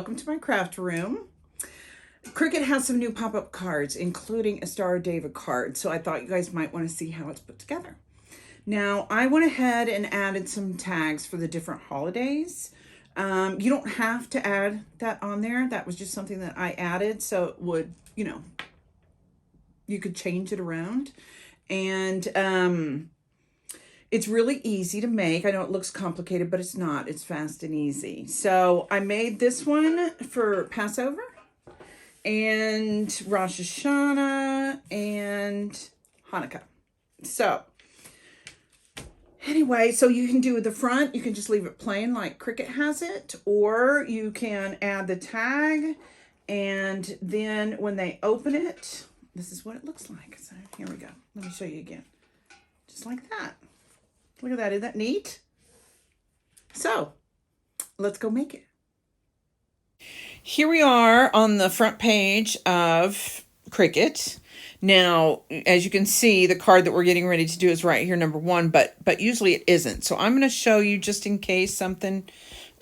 welcome to my craft room. Cricut has some new pop-up cards, including a Star of David card, so I thought you guys might want to see how it's put together. Now, I went ahead and added some tags for the different holidays. You don't have to add that on there. That was just something that I added, so it would, you could change it around. And it's really easy to make. I know it looks complicated, but it's not. It's fast and easy. So I made this one for Passover and Rosh Hashanah and Hanukkah. So anyway, so you can do the front. You can just leave it plain like Cricut has it, or you can add the tag. And then when they open it, this is what it looks like. So here we go. Let me show you again. Just like that. Look at that. Isn't that neat? So let's go make it. Here we are on the front page of Cricut. Now, as you can see, the card that we're getting ready to do is right here, number 1, but usually it isn't. So I'm going to show you just in case something,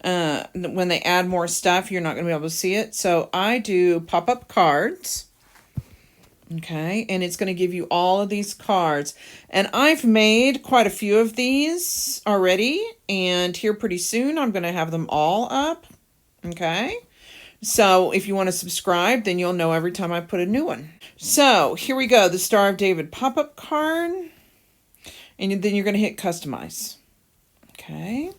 when they add more stuff, you're not going to be able to see it. So I do pop-up cards. Okay, and it's going to give you all of these cards. And I've made quite a few of these already. And here pretty soon, I'm going to have them all up. Okay, so if you want to subscribe, then you'll know every time I put a new one. So here we go, the Star of David pop-up card. And then you're going to hit Customize. Okay,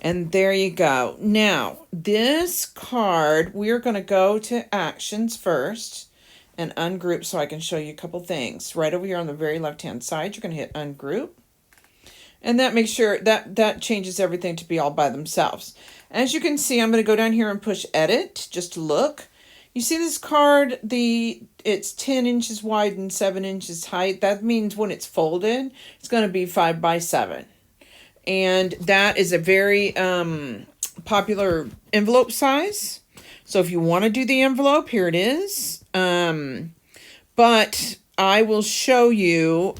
and there you go. Now, this card, we're going to go to Actions first and ungroup so I can show you a couple things. Right over here on the very left-hand side, you're going to hit ungroup. And that makes sure that changes everything to be all by themselves. As you can see, I'm going to go down here and push edit just to look. You see this card, it's 10 inches wide and 7 inches height. That means when it's folded, it's going to be 5 by 7. And that is a very popular envelope size. So if you want to do the envelope, here it is. But I will show you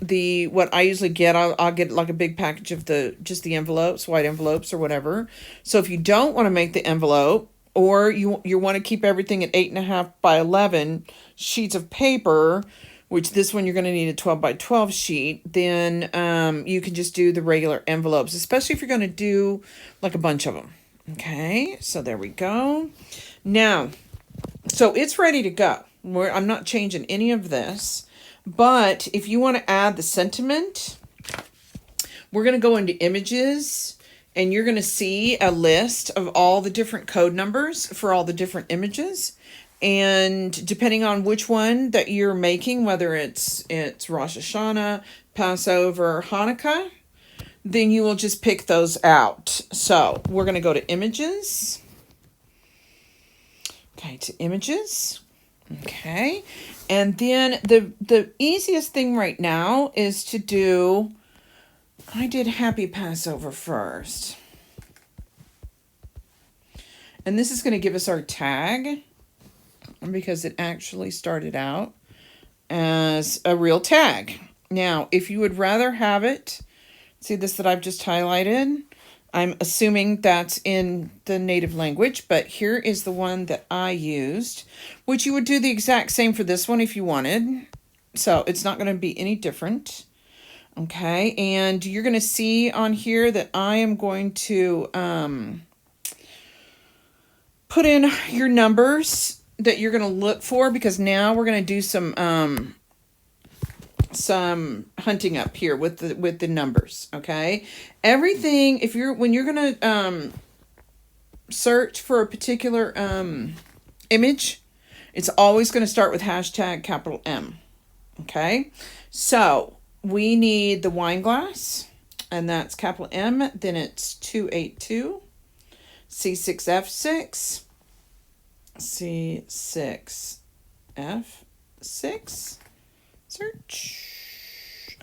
what I usually get. I'll get like a big package of just the envelopes, white envelopes or whatever. So if you don't want to make the envelope, or you want to keep everything at 8.5 by 11 sheets of paper, which this one you're going to need a 12 by 12 sheet, then you can just do the regular envelopes, especially if you're going to do like a bunch of them. Okay, so there we go. Now, so it's ready to go. I'm not changing any of this, but if you want to add the sentiment, we're going to go into images, and you're going to see a list of all the different code numbers for all the different images. And depending on which one that you're making, whether it's Rosh Hashanah, Passover, Hanukkah, then you will just pick those out. So we're going to go to images. Okay, to images. Okay, and then the easiest thing right now is to do, I did Happy Passover first. And this is going to give us our tag, because it actually started out as a real tag. Now, if you would rather have it, see this that I've just highlighted? I'm assuming that's in the native language, but here is the one that I used, which you would do the exact same for this one if you wanted. So it's not going to be any different. Okay, and you're going to see on here that I am going to put in your numbers that you're going to look for, because now we're going to do some hunting up here with the numbers. Okay, everything, when you're going to search for a particular image, it's always going to start with hashtag capital M. Okay, so we need the wine glass, and that's capital M, then it's 282, C6F6, C6F6, search.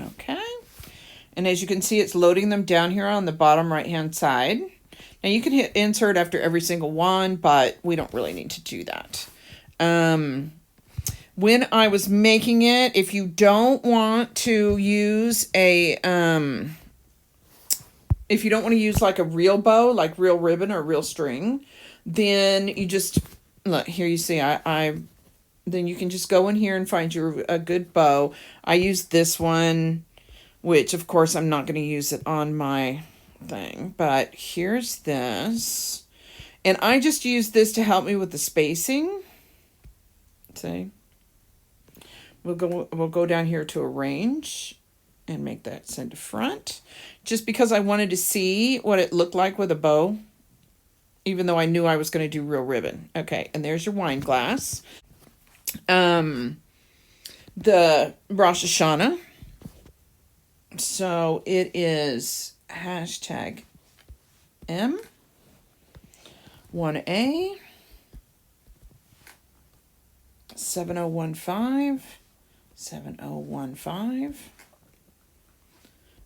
Okay, and as you can see, it's loading them down here on the bottom right hand side. Now you can hit insert after every single one, but we don't really need to do that. When I was making it, if you don't want to use if you don't want to use like a real bow, like real ribbon or real string, then you just, look, here you see, then you can just go in here and find a good bow. I use this one, which of course I'm not going to use it on my thing, but here's this. And I just use this to help me with the spacing. See? We'll go down here to arrange and make that center front, just because I wanted to see what it looked like with a bow, even though I knew I was going to do real ribbon. Okay, and there's your wine glass. The Rosh Hashanah. So it is hashtag M 1A 7015 7015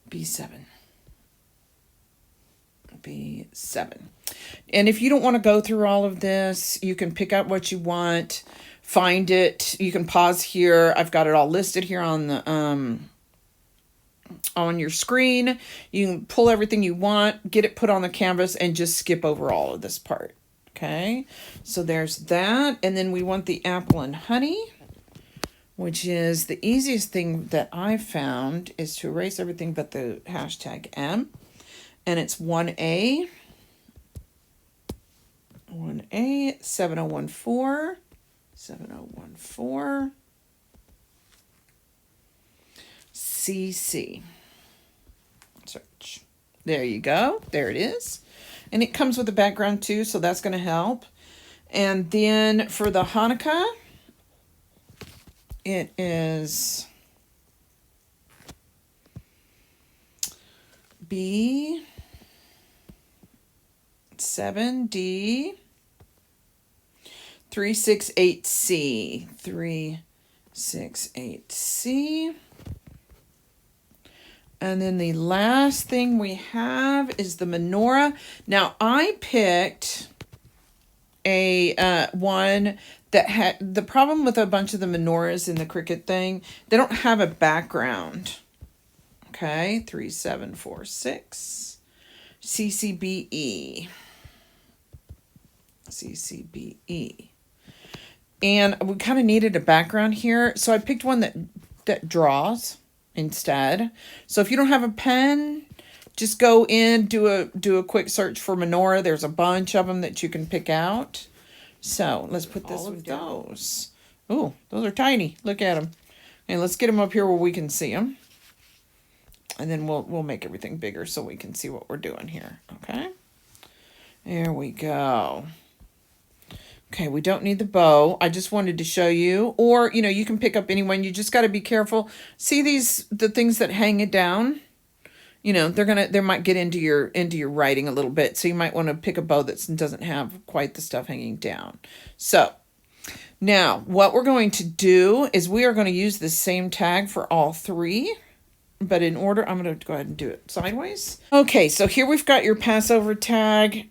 B7. And if you don't want to go through all of this, you can pick out what you want, find it. You can pause here. I've got it all listed here on the on your screen. You can pull everything you want, get it put on the canvas, and just skip over all of this part. Okay, so there's that. And then we want the apple and honey, which is the easiest thing that I've found is to erase everything but the hashtag M. And it's 1A 7014 7014 CC. Search. There you go. There it is. And it comes with a background too, so that's going to help. And then for the Hanukkah, it is B7D 368C 368C. And then the last thing we have is the menorah. Now I picked a one that had the problem with a bunch of the menorahs in the Cricut thing. They don't have a background. Okay, 3746 CCBE. CCBE. And we kind of needed a background here, so I picked one that draws instead. So if you don't have a pen, just go in, do a quick search for menorah. There's a bunch of them that you can pick out. So let's put this with those. Oh, those are tiny. Look at them. And let's get them up here where we can see them. And then we'll make everything bigger so we can see what we're doing here. Okay. There we go. Okay, we don't need the bow. I just wanted to show you. Or, you know, you can pick up any one. You just got to be careful. See the things that hang it down? You know, they might get into your writing a little bit. So you might want to pick a bow that doesn't have quite the stuff hanging down. So now what we're going to do is we are going to use the same tag for all three. But in order, I'm going to go ahead and do it sideways. Okay, so here we've got your Passover tag.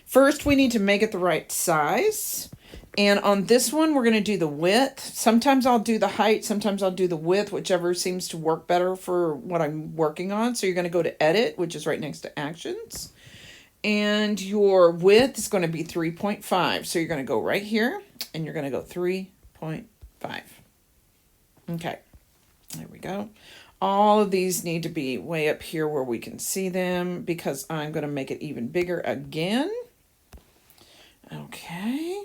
First, we need to make it the right size. And on this one, we're going to do the width. Sometimes I'll do the height. Sometimes I'll do the width, whichever seems to work better for what I'm working on. So you're going to go to Edit, which is right next to Actions. And your width is going to be 3.5. So you're going to go right here, and you're going to go 3.5. Okay, there we go. All of these need to be way up here where we can see them because I'm going to make it even bigger again. Okay.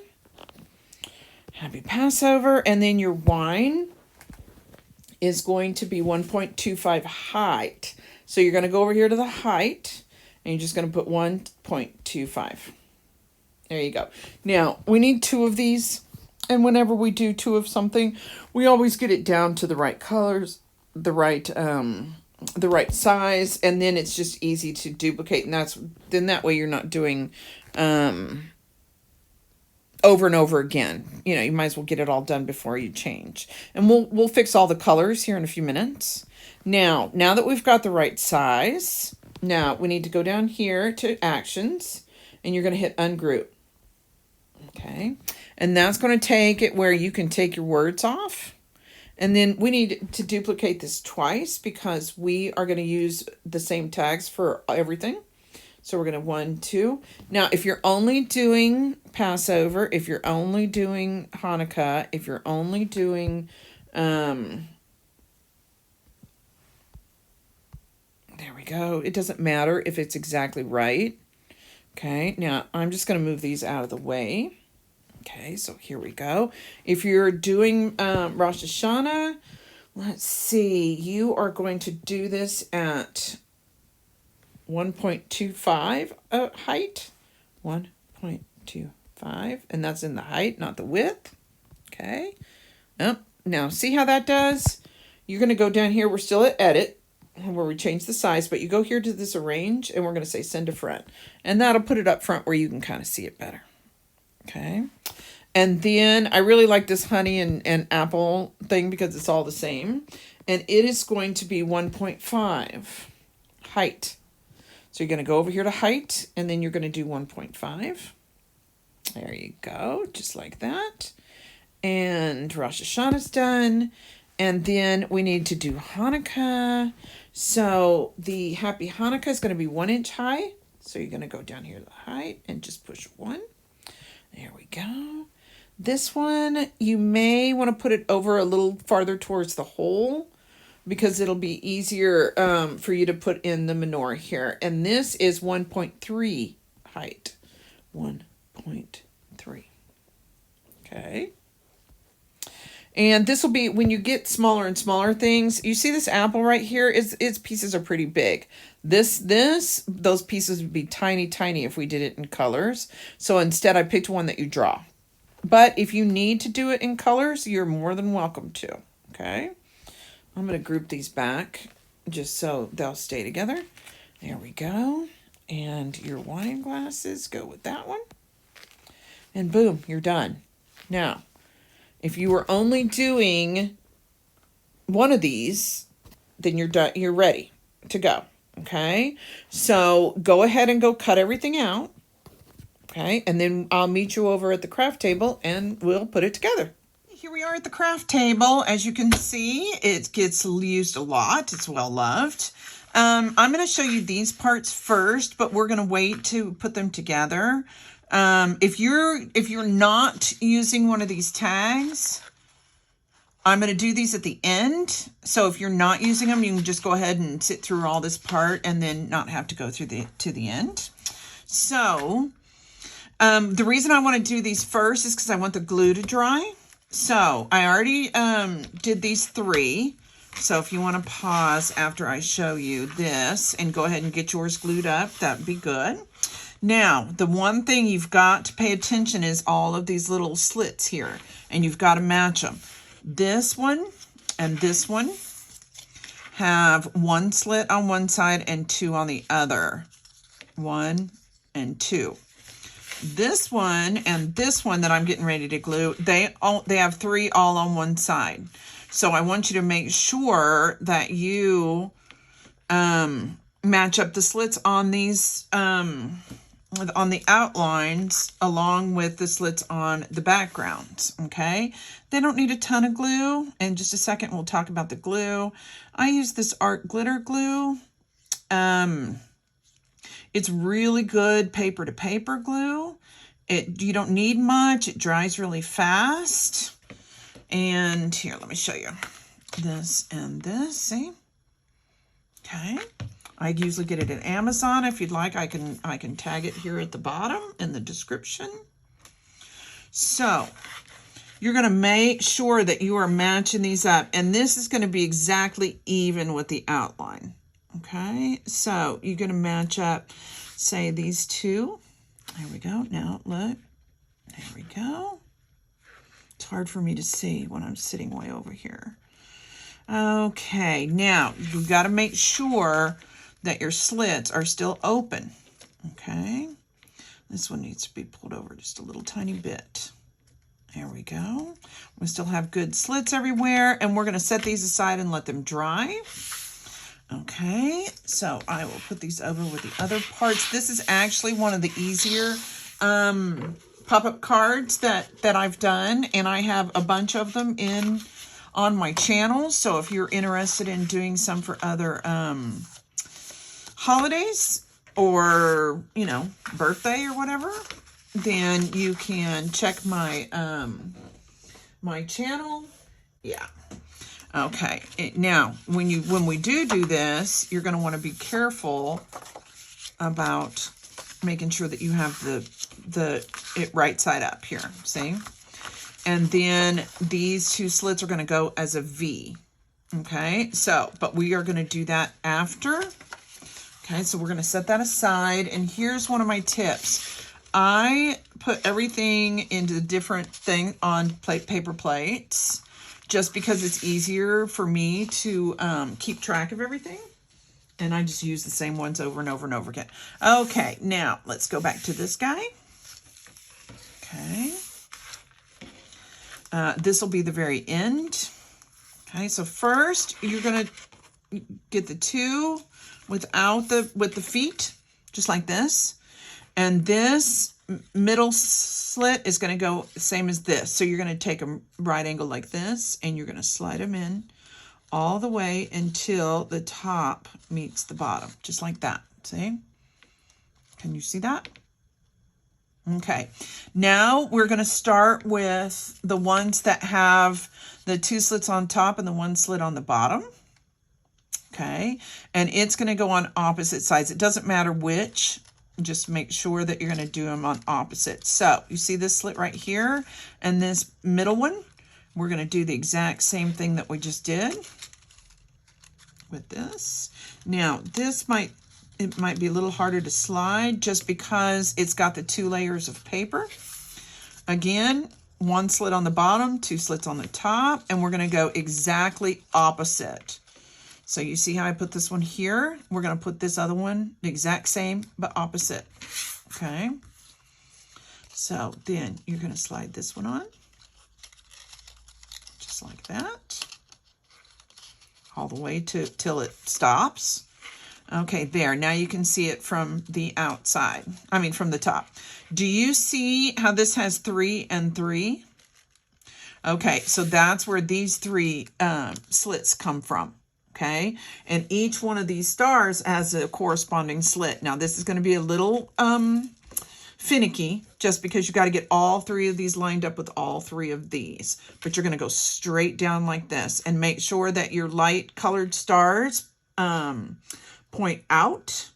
Happy Passover. And then your wine is going to be 1.25 height. So you're going to go over here to the height and you're just going to put 1.25. There you go. Now, we need 2 of these. And whenever we do 2 of something, we always get it down to the right colors, the right size, and then it's just easy to duplicate, and then that way you're not doing over and over again. You know, you might as well get it all done before you change. And we'll fix all the colors here in a few minutes. Now that we've got the right size, now we need to go down here to Actions, and you're going to hit Ungroup. Okay, and that's going to take it where you can take your words off. And then we need to duplicate this twice because we are going to use the same tags for everything. So we're going to 1, 2. Now, if you're only doing Passover, if you're only doing Hanukkah, if you're only doing, there we go. It doesn't matter if it's exactly right. Okay, now I'm just going to move these out of the way. Okay, so here we go. If you're doing Rosh Hashanah, let's see, you are going to do this at 1.25 height. 1.25, and that's in the height, not the width. Okay. Now, see how that does? You're going to go down here. We're still at edit, where we change the size, but you go here to this arrange, and we're going to say send to front. And that'll put it up front where you can kind of see it better. Okay. And then I really like this honey and apple thing because it's all the same. And it is going to be 1.5 height. So you're going to go over here to height, and then you're going to do 1.5. There you go, just like that. And Rosh Hashanah's done. And then we need to do Hanukkah. So the Happy Hanukkah is going to be 1 inch high. So you're going to go down here to the height and just push 1. There we go. This one, you may want to put it over a little farther towards the hole because it'll be easier for you to put in the menorah here. And this is 1.3 height. 1.3. Okay. And this will be, when you get smaller and smaller things, you see this apple right here, its pieces are pretty big. Those pieces would be tiny, tiny if we did it in colors. So instead I picked one that you draw. But if you need to do it in colors, you're more than welcome to. Okay. I'm going to group these back just so they'll stay together. There we go. And your wine glasses go with that one. And boom, you're done. Now, if you were only doing one of these, then you're done. You're ready to go. Okay. So go ahead and go cut everything out. Okay. And then I'll meet you over at the craft table and we'll put it together. Here we are at the craft table. As you can see, it gets used a lot. It's well loved. I'm going to show you these parts first, but we're going to wait to put them together. If you're not using one of these tags, I'm going to do these at the end. So if you're not using them, you can just go ahead and sit through all this part and then not have to go through to the end. So, the reason I want to do these first is because I want the glue to dry. So I already, did these 3. So if you want to pause after I show you this and go ahead and get yours glued up, that'd be good. Now, the one thing you've got to pay attention is all of these little slits here, and you've got to match them. This one and this one have 1 slit on one side and 2 on the other. 1 and 2. This one and this one that I'm getting ready to glue, they have 3 all on one side. So I want you to make sure that you match up the slits on these on the outlines along with the slits on the backgrounds. Okay, they don't need a ton of glue. In just a second we'll talk about the glue. I use this art glitter glue. It's really good paper to paper glue. You don't need much. It dries really fast. And here, let me show you this and this. See? Okay. I usually get it at Amazon. If you'd like, I can tag it here at the bottom in the description. So you're going to make sure that you are matching these up, and this is going to be exactly even with the outline. Okay, so you're going to match up, say, these 2. There we go. Now look. There we go. It's hard for me to see when I'm sitting way over here. Okay, now you've got to make sure that your slits are still open. Okay, this one needs to be pulled over just a little tiny bit. There we go. We still have good slits everywhere, and we're going to set these aside and let them dry. Okay, so I will put these over with the other parts. This is actually one of the easier pop-up cards that I've done, and I have a bunch of them on my channel. So if you're interested in doing some for other holidays or, you know, birthday or whatever, then you can check my, my channel. Yeah. Okay. Now, when we do this, you're going to want to be careful about making sure that you have it right side up here. See? And then these two slits are going to go as a V. Okay. So, but we are going to do that after. Okay. So we're going to set that aside. And here's one of my tips. I put everything into different thing on paper plates, just because it's easier for me to keep track of everything. And I just use the same ones over and over and over again. Okay, now let's go back to this guy. Okay. This will be the very end. Okay, so first you're gonna get the two with the feet, just like this. And this middle slit is going to go the same as this. So you're going to take a right angle like this, and you're going to slide them in all the way until the top meets the bottom, just like that. See? Can you see that? Okay. Now we're going to start with the ones that have the two slits on top and the one slit on the bottom. Okay. And it's going to go on opposite sides. It doesn't matter which. Just make sure that you're going to do them on opposite. So you see this slit right here and this middle one, we're going to do the exact same thing that we just did with this. Now it might be a little harder to slide just because it's got the 2 layers of paper. Again, one slit on the bottom, 2 slits on the top, and we're going to go exactly opposite. So you see how I put this one here? We're going to put this other one the exact same, but opposite. Okay. So then you're going to slide this one on. Just like that. All the way till it stops. Okay, there. Now you can see it from the outside. I mean, from the top. Do you see how this has 3 and 3? Okay, so that's where these 3 slits come from. Okay, and each one of these stars has a corresponding slit. Now this is going to be a little finicky, just because you got to get all 3 of these lined up with all 3 of these. But you're going to go straight down like this, and make sure that your light colored stars point out.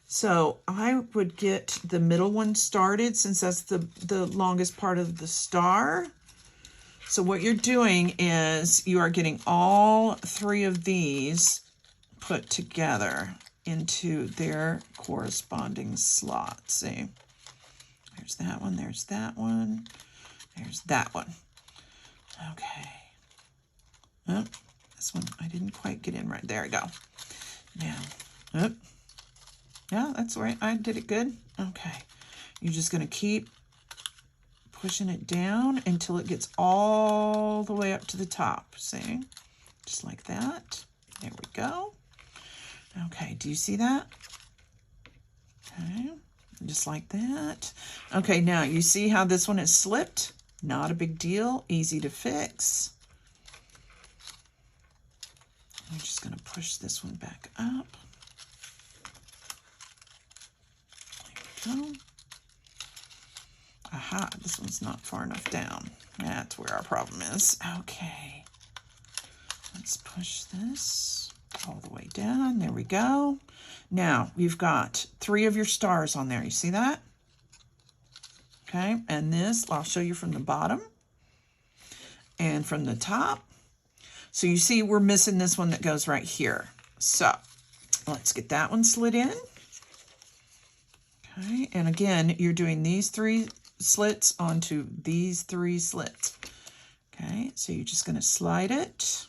So I would get the middle one started, since that's the longest part of the star. So what you're doing is you are getting all 3 of these put together into their corresponding slots. See, there's that one, there's that one, there's that one. Okay. Oh, this one I didn't quite get in right. There we go. Now, oh, yeah, that's right. I did it good. Okay. You're just going to keep pushing it down until it gets all the way up to the top. See? Just like that. There we go. Okay, do you see that? Okay, just like that. Okay, now you see how this one is slipped? Not a big deal, easy to fix. I'm just going to push this one back up. There we go. Aha, this one's not far enough down. That's where our problem is. Okay. Let's push this all the way down. There we go. Now, you've got 3 of your stars on there. You see that? Okay, and this, I'll show you from the bottom and from the top. So you see we're missing this one that goes right here. So let's get that one slid in. Okay, and again, you're doing these 3 slits onto these 3 slits. Okay, so you're just going to slide it.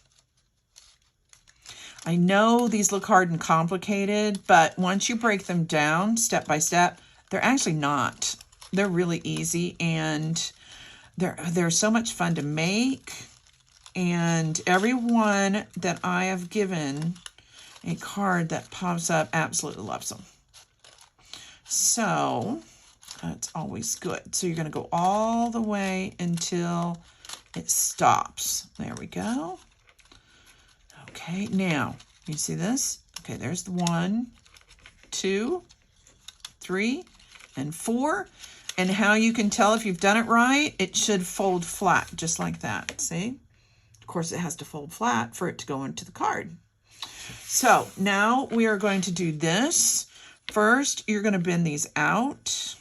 I know these look hard and complicated, but once you break them down step by step, they're actually not. They're really easy, and they're so much fun to make. And everyone that I have given a card that pops up absolutely loves them. So that's always good. So you're going to go all the way until it stops. There we go. Okay, now you see this? Okay, there's the 1, 2, 3, and 4. And how you can tell if you've done it right, it should fold flat, just like that. See? Of course, it has to fold flat for it to go into the card. So now we are going to do this. First, you're going to bend these out.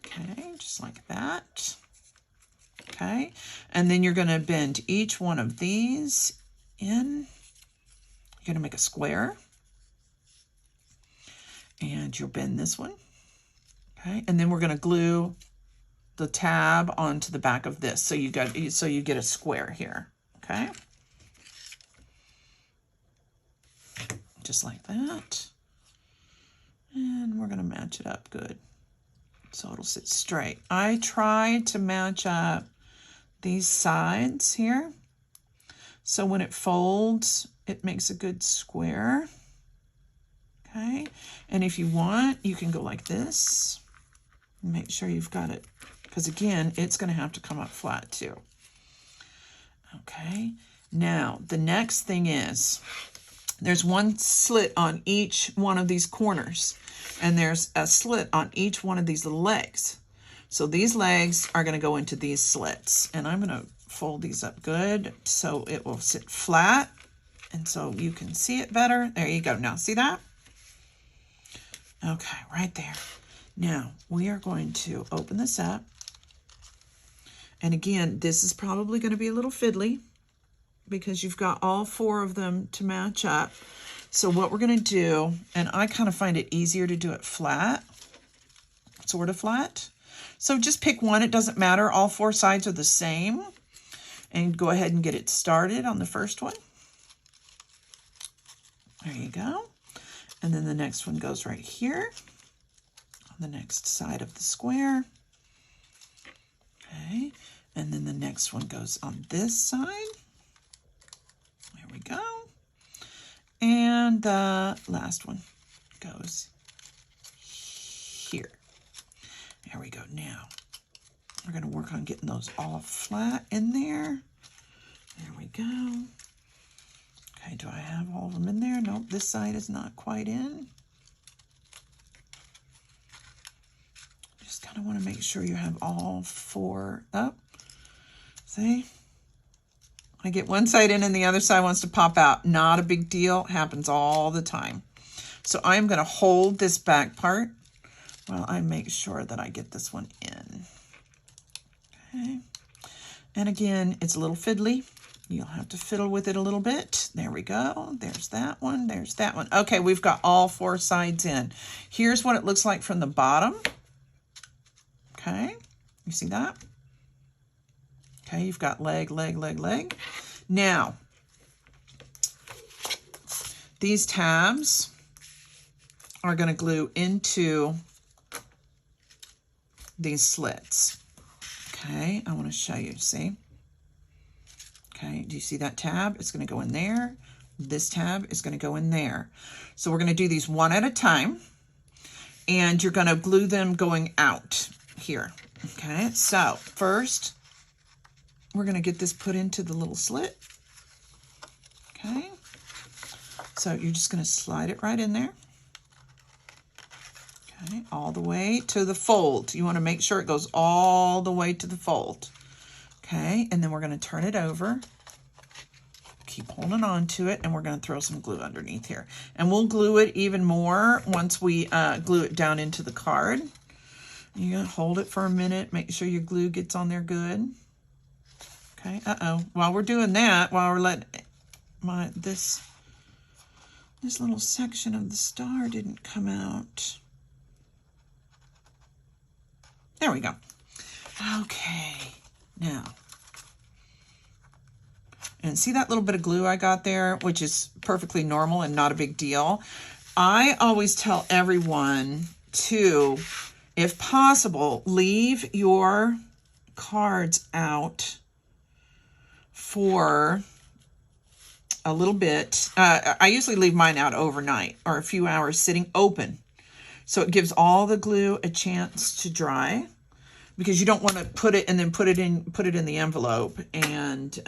Okay, just like that. Okay, and then you're going to bend each one of these in. You're going to make a square. And you'll bend this one. Okay, and then we're going to glue the tab onto the back of this, so you get a square here. Okay, just like that, and we're going to match it up good so it'll sit straight. I try to match up these sides here, so when it folds, it makes a good square. Okay, and if you want, you can go like this. Make sure you've got it, because again, it's going to have to come up flat too. Okay, now the next thing is there's one slit on each one of these corners, and there's a slit on each one of these little legs. So these legs are going to go into these slits, and I'm going to fold these up good so it will sit flat, and so you can see it better. There you go. Now see that? Okay, right there. Now, we are going to open this up. And again, this is probably going to be a little fiddly because you've got all 4 of them to match up. So what we're going to do, and I kind of find it easier to do it flat, sort of flat. So just pick one. It doesn't matter. All 4 sides are the same. And go ahead and get it started on the first one. There you go. And then the next one goes right here. The next side of the square. Okay, and then the next one goes on this side. There we go. And the last one goes here. There we go. Now, we're going to work on getting those all flat in there. There we go. Okay, do I have all of them in there? Nope, this side is not quite in. I want to make sure you have all 4 up. See? I get one side in and the other side wants to pop out. Not a big deal. Happens all the time. So I'm going to hold this back part while I make sure that I get this one in. Okay. And again, it's a little fiddly. You'll have to fiddle with it a little bit. There we go. There's that one. There's that one. Okay, we've got all 4 sides in. Here's what it looks like from the bottom. Okay, you see that? Okay, you've got leg, leg, leg, leg. Now, these tabs are going to glue into these slits. Okay, I want to show you, see? Okay, do you see that tab? It's going to go in there. This tab is going to go in there. So we're going to do these one at a time, and you're going to glue them going out here. Okay, so first we're going to get this put into the little slit. Okay, so you're just going to slide it right in there. Okay, all the way to the fold. You want to make sure it goes all the way to the fold. Okay, and then we're going to turn it over. Keep holding on to it, and we're going to throw some glue underneath here. And we'll glue it even more once we glue it down into the card. You're going to hold it for a minute. Make sure your glue gets on there good. Okay, While we're doing that, while we're letting this little section of the star didn't come out. There we go. Okay, now. And see that little bit of glue I got there, which is perfectly normal and not a big deal. I always tell everyone to, if possible, leave your cards out for a little bit. I usually leave mine out overnight or a few hours sitting open. So it gives all the glue a chance to dry, because you don't want to put it and then put it in the envelope and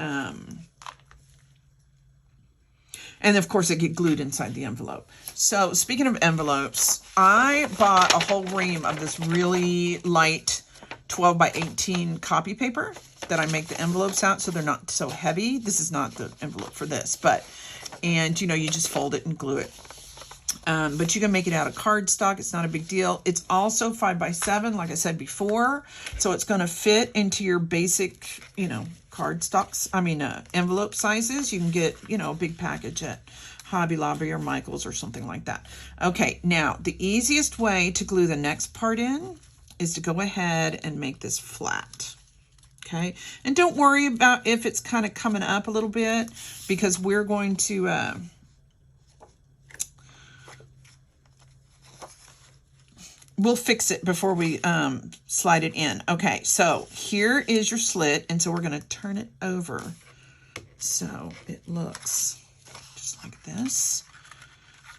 And of course, they get glued inside the envelope. So speaking of envelopes, I bought a whole ream of this really light 12 by 18 copy paper that I make the envelopes out so they're not so heavy. This is not the envelope for this, and you know, you just fold it and glue it. But you can make it out of cardstock. It's not a big deal. It's also 5 by 7, like I said before. So it's going to fit into your basic, you know, envelope sizes. You can get, you know, a big package at Hobby Lobby or Michael's or something like that. Okay, now the easiest way to glue the next part in is to go ahead and make this flat. Okay, and don't worry about if it's kind of coming up a little bit, because we're going to we'll fix it before we slide it in. Okay, so here is your slit, and so we're going to turn it over so it looks just like this,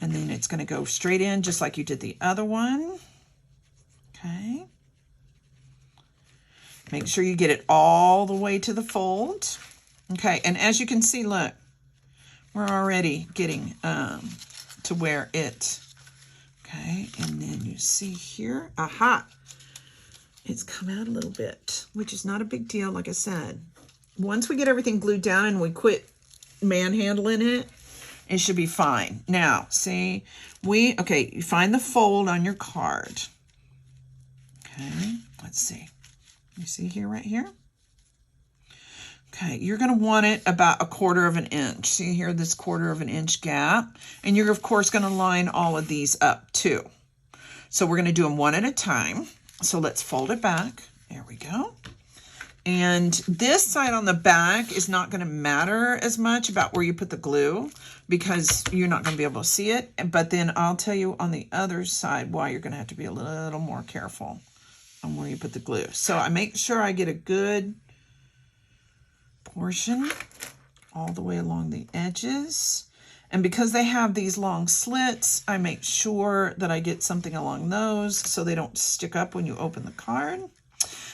and then it's going to go straight in just like you did the other one. Okay, make sure you get it all the way to the fold. Okay, and as you can see, look, we're already getting to where it, okay, and then you see here, aha, it's come out a little bit, which is not a big deal. Like I said, once we get everything glued down and we quit manhandling it, it should be fine. Now, see, okay, you find the fold on your card. Okay, let's see. You see here, right here? Okay, you're going to want it about 1/4 of an inch. See here, this 1/4 of an inch gap. And you're, of course, going to line all of these up, too. So we're going to do them one at a time. So let's fold it back. There we go. And this side on the back is not going to matter as much about where you put the glue, because you're not going to be able to see it. But then I'll tell you on the other side why you're going to have to be a little more careful on where you put the glue. So I make sure I get a good portion all the way along the edges. And because they have these long slits, I make sure that I get something along those so they don't stick up when you open the card.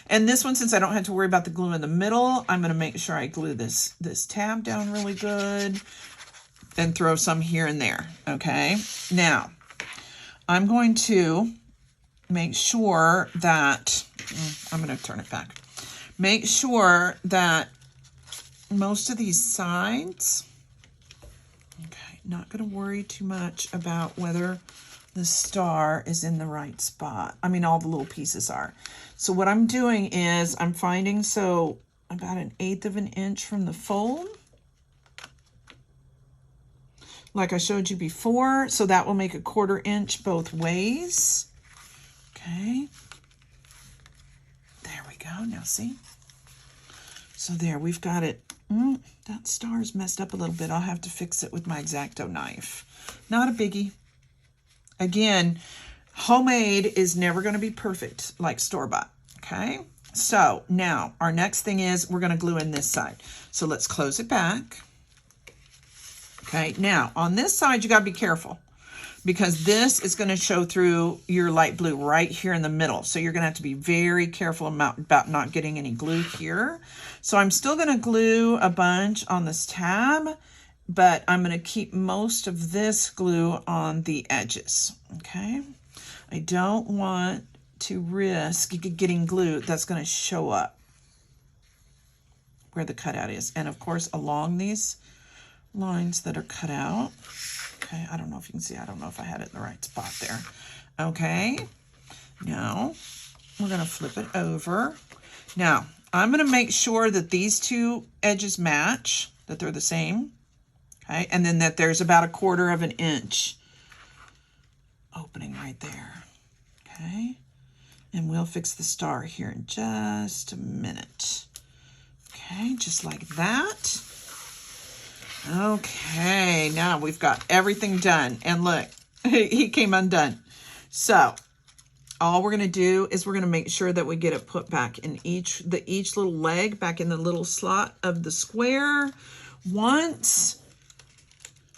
And this one, since I don't have to worry about the glue in the middle, I'm going to make sure I glue this tab down really good and throw some here and there. Okay, now I'm going to make sure that, I'm going to turn it back. Make sure that most of these sides, okay, not going to worry too much about whether the star is in the right spot. I mean, all the little pieces are. So what I'm doing is I'm finding, so about 1/8 of an inch from the fold, like I showed you before. So that will make 1/4 inch both ways. Okay, there we go. Now see, so there, we've got it. That star's messed up a little bit. I'll have to fix it with my X-Acto knife. Not a biggie. Again, homemade is never going to be perfect like store-bought. Okay, so now our next thing is we're going to glue in this side. So let's close it back. Okay, now on this side you got to be careful, because this is going to show through your light blue right here in the middle. So you're going to have to be very careful about not getting any glue here. So I'm still going to glue a bunch on this tab, but I'm going to keep most of this glue on the edges. Okay, I don't want to risk getting glue that's going to show up where the cutout is. And of course, along these lines that are cut out. Okay, I don't know if you can see, I don't know if I had it in the right spot there. Okay, now we're going to flip it over. Now, I'm going to make sure that these two edges match, that they're the same. Okay, and then that there's about 1/4 of an inch opening right there. Okay, and we'll fix the star here in just a minute. Okay, just like that. Okay, now we've got everything done. And look, he came undone. So all we're going to do is we're going to make sure that we get it put back in each little leg, back in the little slot of the square. Once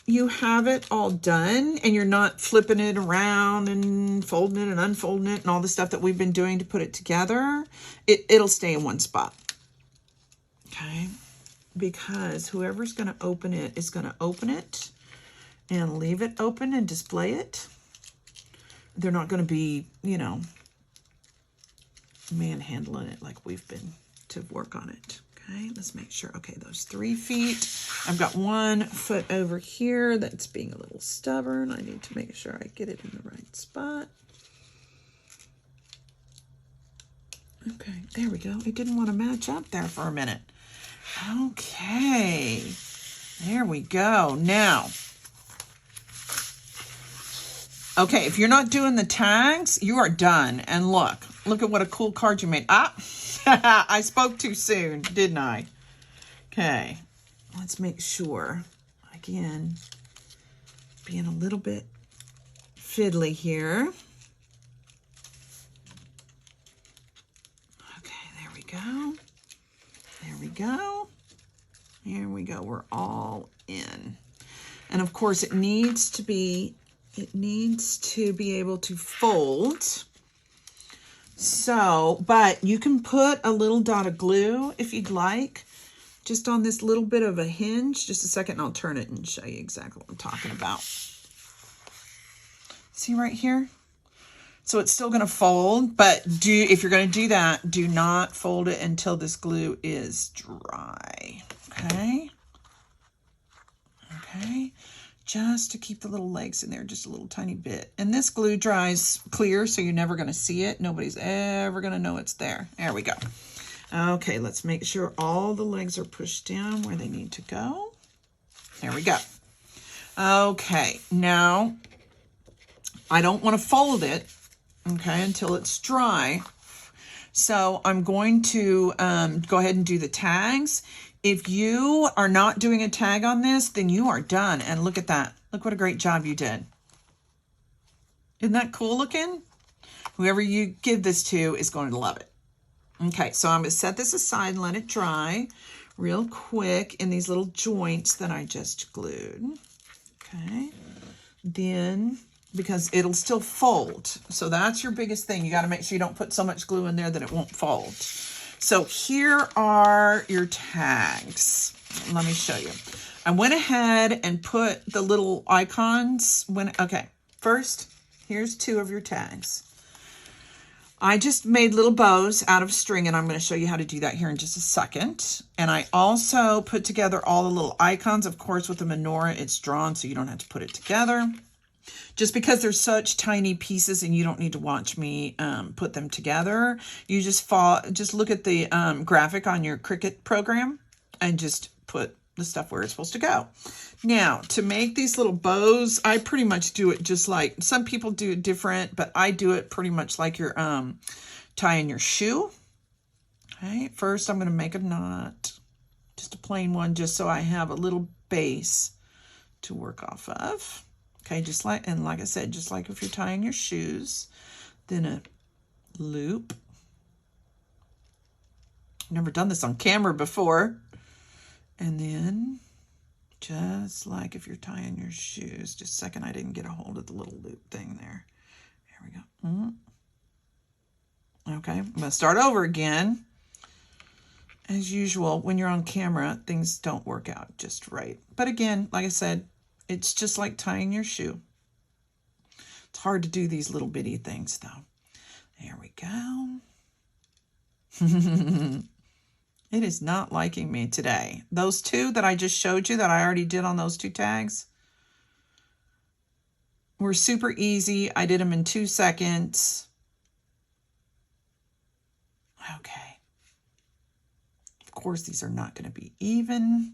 you have it all done and you're not flipping it around and folding it and unfolding it and all the stuff that we've been doing to put it together, it'll stay in one spot. Okay, because whoever's going to open it is going to open it and leave it open and display it. They're not going to be, you know, manhandling it like we've been to work on it. Okay, let's make sure. Okay, those 3 feet. I've got 1 foot over here that's being a little stubborn. I need to make sure I get it in the right spot. Okay, there we go. It didn't want to match up there for a minute. Okay, there we go. Now, okay, if you're not doing the tags, you are done. And look at what a cool card you made. Ah, I spoke too soon, didn't I? Okay, let's make sure. Again, being a little bit fiddly here. Okay, there we go. There we go. Here we go. We're all in. And of course, it needs to be able to fold. So, but you can put a little dot of glue if you'd like, just on this little bit of a hinge. Just a second, and I'll turn it and show you exactly what I'm talking about. See right here? So it's still going to fold, but if you're going to do that, do not fold it until this glue is dry. Okay? Okay? Just to keep the little legs in there just a little tiny bit. And this glue dries clear, so you're never going to see it. Nobody's ever going to know it's there. There we go. Okay, let's make sure all the legs are pushed down where they need to go. There we go. Okay, now I don't want to fold it, okay, until it's dry. So I'm going to go ahead and do the tags. If you are not doing a tag on this, then you are done. And look at that. Look what a great job you did. Isn't that cool looking? Whoever you give this to is going to love it. Okay, so I'm going to set this aside and let it dry real quick in these little joints that I just glued. Okay, then, because it'll still fold. So that's your biggest thing. You got to make sure you don't put so much glue in there that it won't fold. So here are your tags. Let me show you. I went ahead and put the little icons. Okay, first, here's 2 of your tags. I just made little bows out of string, and I'm going to show you how to do that here in just a second. And I also put together all the little icons. Of course, with the menorah, it's drawn, so you don't have to put it together. Just because they're such tiny pieces and you don't need to watch me put them together, you just look at the graphic on your Cricut program and just put the stuff where it's supposed to go. Now, to make these little bows, I pretty much do it just like, some people do it different, but I do it pretty much like you're tying your shoe. Okay, first I'm going to make a knot, just a plain one, just so I have a little base to work off of. Okay, just like, and like I said, just like if you're tying your shoes, then a loop. Never done this on camera before. And then just like if you're tying your shoes, just a second, I didn't get a hold of the little loop thing there. There we go. Okay, I'm going to start over again. As usual, when you're on camera, things don't work out just right. But again, like I said, it's just like tying your shoe. It's hard to do these little bitty things, though. There we go. It is not liking me today. Those 2 that I just showed you that I already did on those 2 tags were super easy. I did them in 2 seconds. Okay. Of course, these are not going to be even.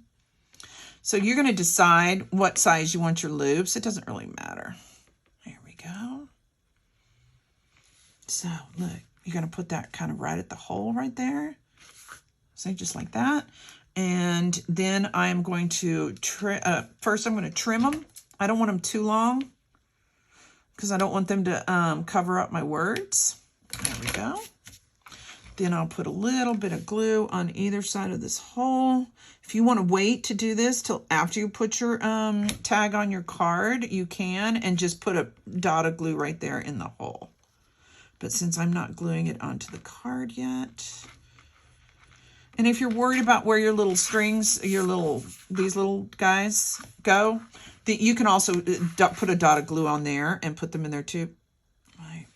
So you're going to decide what size you want your loops. It doesn't really matter. There we go. So look, you're going to put that kind of right at the hole right there. So just like that. And then I'm going to first I'm going to trim them. I don't want them too long because I don't want them to cover up my words. There we go. Then I'll put a little bit of glue on either side of this hole. If you want to wait to do this till after you put your tag on your card, you can, and just put a dot of glue right there in the hole. But since I'm not gluing it onto the card yet, And if you're worried about where your little strings, these little guys go, you can also put a dot of glue on there and put them in there too.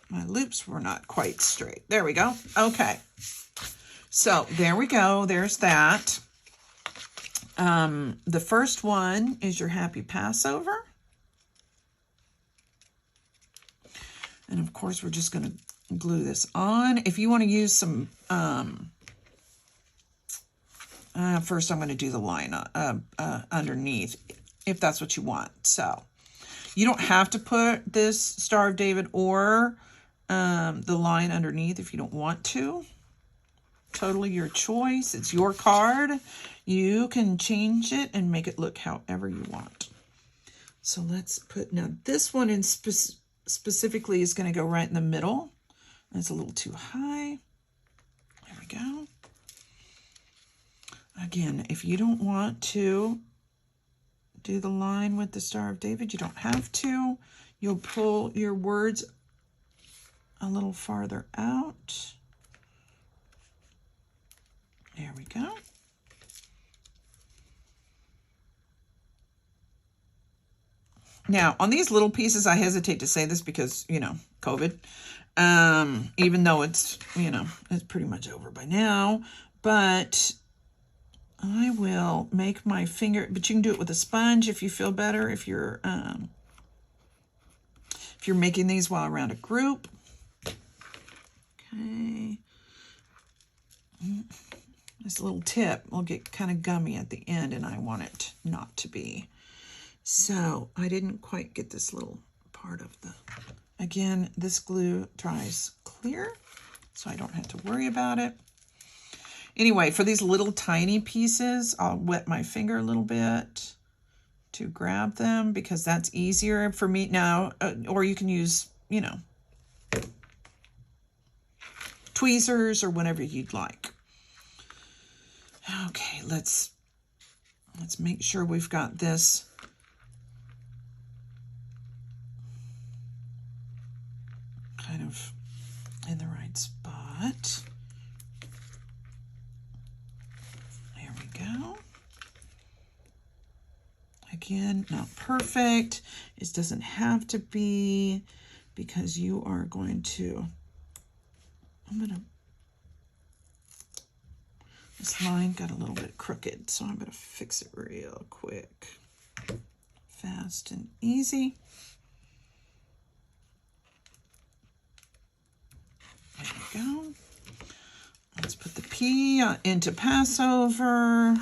My loops were not quite straight. There we go. Okay. So there we go. There's that. The first one is your happy Passover. And of course, we're just going to glue this on. If you want to use some, first I'm going to do the line underneath, if that's what you want. So you don't have to put this Star of David or the line underneath if you don't want to. Totally your choice. It's your card. You can change it and make it look however you want. So let's put, now this one in specifically is going to go right in the middle. It's a little too high. There we go. Again, if you don't want to do the line with the Star of David, you don't have to. You'll pull your words a little farther out. There we go. Now, on these little pieces, I hesitate to say this because, you know, COVID, even though it's, you know, it's pretty much over by now, but I will make my finger, but you can do it with a sponge if you feel better, if you're making these while around a group. Okay. This little tip will get kind of gummy at the end, and I want it not to be. So I didn't quite get this little part of the, again, this glue dries clear, so I don't have to worry about it. Anyway, for these little tiny pieces, I'll wet my finger a little bit to grab them because that's easier for me now, or you can use, you know, tweezers or whatever you'd like. Okay, let's make sure we've got this kind of in the right spot. There we go. Again, not perfect. It doesn't have to be, because you are going to, this line got a little bit crooked, so I'm going to fix it real quick. Fast and easy. There we go. Let's put the P into Passover.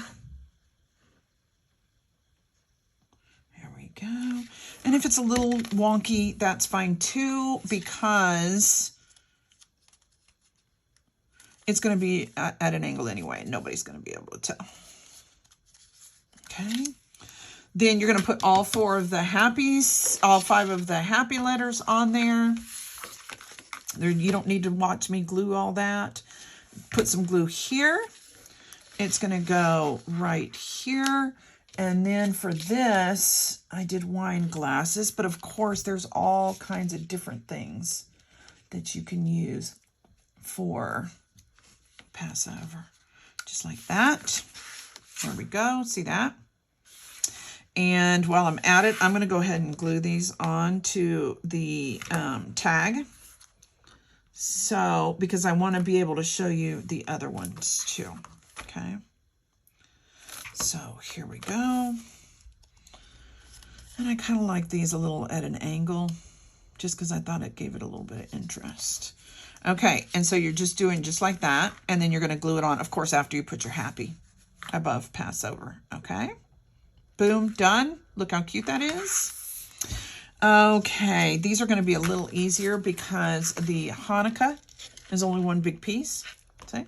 There we go. And if it's a little wonky, that's fine too, because it's going to be at an angle anyway. Nobody's going to be able to tell. Okay. Then you're going to put all 4 of the happies, all 5 of the happy letters on there. You don't need to watch me glue all that. Put some glue here. It's going to go right here. And then for this, I did wine glasses. But of course, there's all kinds of different things that you can use for Passover. Just like that. There we go. See that? And while I'm at it, I'm going to go ahead and glue these onto the tag. So, because I want to be able to show you the other ones too. Okay. So here we go. And I kind of like these a little at an angle, just because I thought it gave it a little bit of interest. Okay, and so you're just doing just like that, and then you're going to glue it on, of course, after you put your happy above Passover. Okay. Boom, done. Look how cute that is. Okay, these are going to be a little easier because the Hanukkah is only one big piece. See?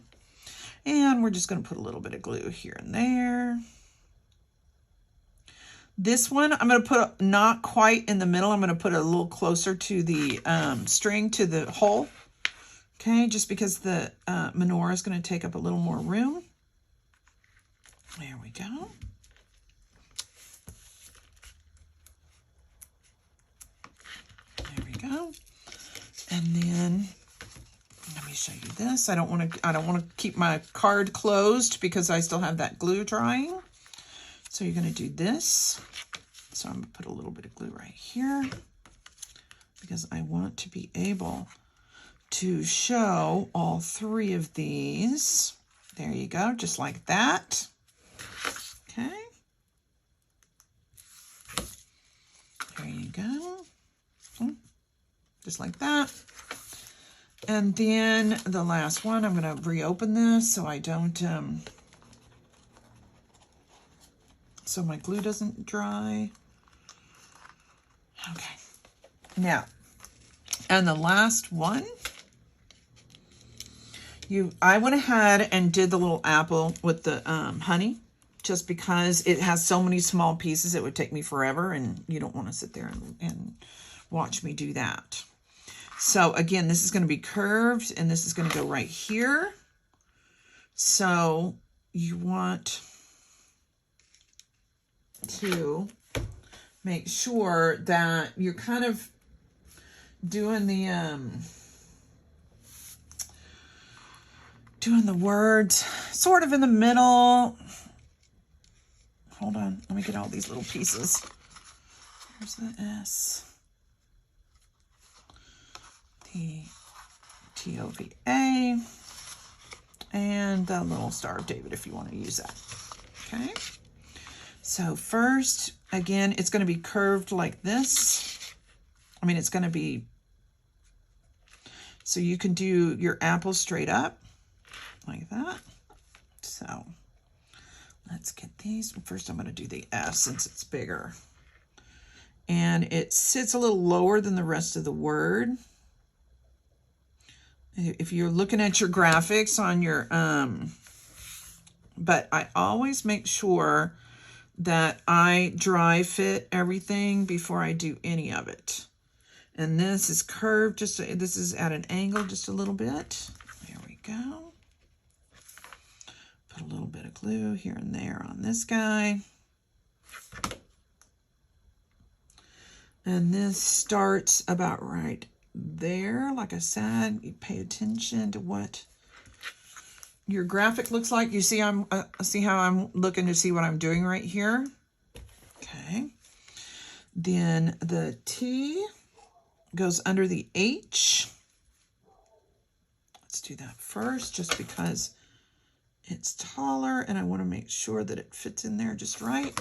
And we're just going to put a little bit of glue here and there. This one, I'm going to put not quite in the middle. I'm going to put it a little closer to the string, to the hole. Okay, just because the menorah is going to take up a little more room. There we go. There we go. And then let me show you this. I don't want to keep my card closed because I still have that glue drying. So you're going to do this. So I'm going to put a little bit of glue right here because I want to be able to show all 3 of these. There you go, just like that. Okay. There you go. Just like that. And then the last one, I'm going to reopen this so I don't, so my glue doesn't dry. Okay. Now, and the last one, I went ahead and did the little apple with the honey, just because it has so many small pieces, it would take me forever, and you don't want to sit there and watch me do that. So again, this is going to be curved, and this is going to go right here. So you want to make sure that you're kind of doing the words sort of in the middle. Hold on, let me get all these little pieces. Here's the S. The T-O-V-A. And the little Star of David if you want to use that. Okay. So first, again, it's going to be curved like this. I mean, it's going to be, so you can do your apple straight up like that. So let's get these. First, I'm going to do the S since it's bigger. And it sits a little lower than the rest of the word. If you're looking at your graphics on your, but I always make sure that I dry fit everything before I do any of it. And this is curved, this is at an angle just a little bit. There we go. Put a little bit of glue here and there on this guy. And this starts about right there. Like I said, you pay attention to what your graphic looks like. You see, see how I'm looking to see what I'm doing right here. Okay. Then the T goes under the H. Let's do that first, just because it's taller and I want to make sure that it fits in there just right.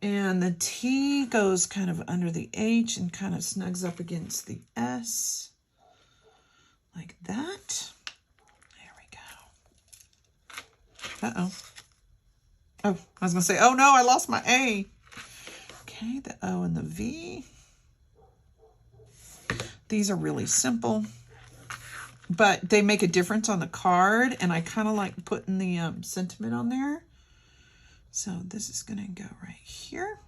And the T goes kind of under the H and kind of snugs up against the S, like that. There we go. Uh-oh. Oh, I was going to say, oh no, I lost my A. Okay, the O and the V. These are really simple, but they make a difference on the card, and I kind of like putting the sentiment on there. So this is going to go right here,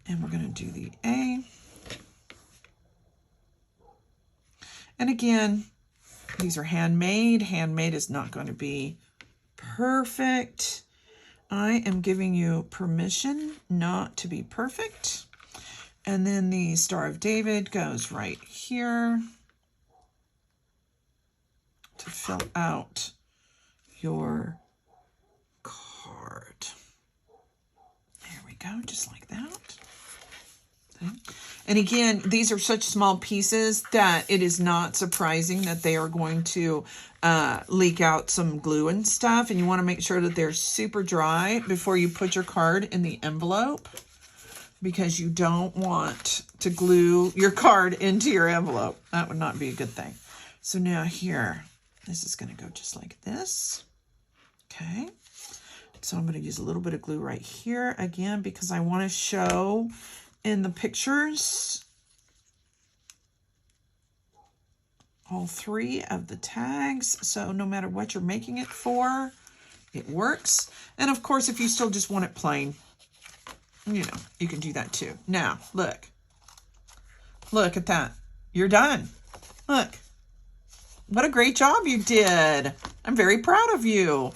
and we're going to do the A. And again, these are handmade. Handmade is not going to be perfect. I am giving you permission not to be perfect. And then the Star of David goes right here to fill out your card. There we go, just like that. Okay. And again, these are such small pieces that it is not surprising that they are going to leak out some glue and stuff. And you want to make sure that they're super dry before you put your card in the envelope, because you don't want to glue your card into your envelope. That would not be a good thing. So now here, this is going to go just like this. Okay. So I'm going to use a little bit of glue right here again, because I want to show in the pictures all 3 of the tags. So no matter what you're making it for, it works. And of course, if you still just want it plain, you know, you can do that too. Now, look. Look at that. You're done. Look. What a great job you did. I'm very proud of you.